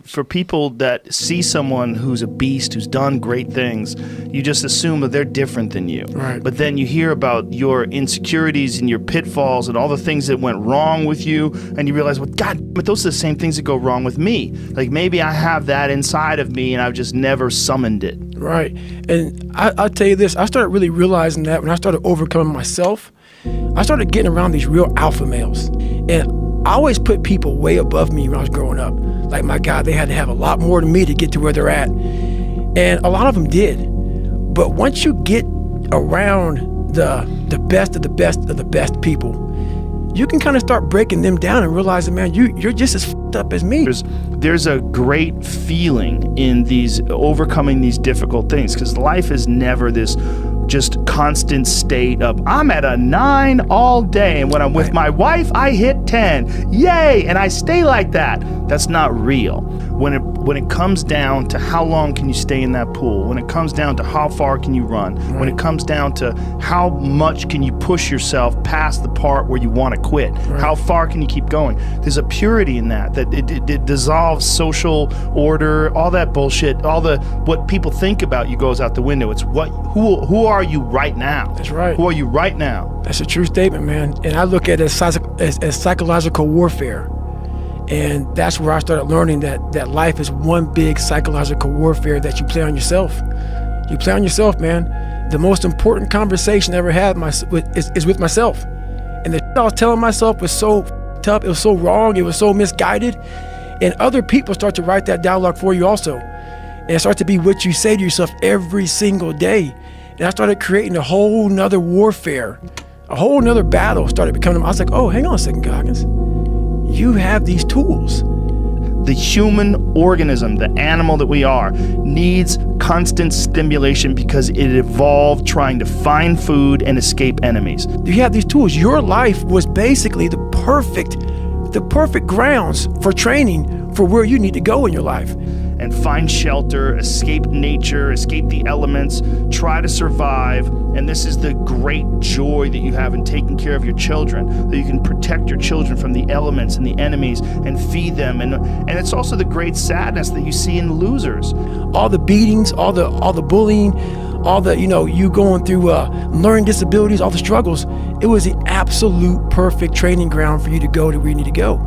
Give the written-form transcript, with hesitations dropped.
for people that see someone who's a beast, who's done great things, you just assume that they're different than you. Right. But then you hear about your insecurities and your pitfalls and all the things that went wrong with you, and you realize, well, God, but those are the same things that go wrong with me. Like maybe I have that inside of me and I've just never summoned it. Right. And I'll tell you this, I started really realizing that when I started overcoming myself, I started getting around these real alpha males. And I always put people way above me when I was growing up. Like, my God, they had to have a lot more than me to get to where they're at. And a lot of them did. But once you get around the best of the best of the best people, you can kind of start breaking them down and realizing, man, you're just as f***ed up as me. There's a great feeling in these overcoming these difficult things, because life is never this just constant state of I'm at a 9 all day, and when I'm with my wife I hit 10, yay, and I stay like that. That's not real. When it comes down to how long can you stay in that pool, when it comes down to how far can you run, when it comes down to how much can you push yourself past the part where you want to quit, how far can you keep going, there's a purity in that it dissolves social order, all that bullshit, all the what people think about you goes out the window. It's who are you right now? That's right. Who are you right now? That's a true statement, man. And I look at it as psychological warfare. And that's where I started learning that life is one big psychological warfare that you play on yourself. You play on yourself, man. The most important conversation I ever had is with myself. And the shit I was telling myself was so tough, it was so wrong, it was so misguided. And other people start to write that dialogue for you also. And it starts to be what you say to yourself every single day. And I started creating a whole nother warfare, a whole nother battle started becoming. I was like, oh, hang on a second, Goggins. You have these tools. The human organism, the animal that we are, needs constant stimulation because it evolved trying to find food and escape enemies. You have these tools. Your life was basically the perfect grounds for training for where you need to go in your life. And find shelter, escape nature, escape the elements, try to survive. And this is the great joy that you have in taking care of your children, that you can protect your children from the elements and the enemies and feed them. And it's also the great sadness that you see in losers. All the beatings, all the bullying, all the, you going through learning disabilities, all the struggles, it was the absolute perfect training ground for you to go to where you need to go.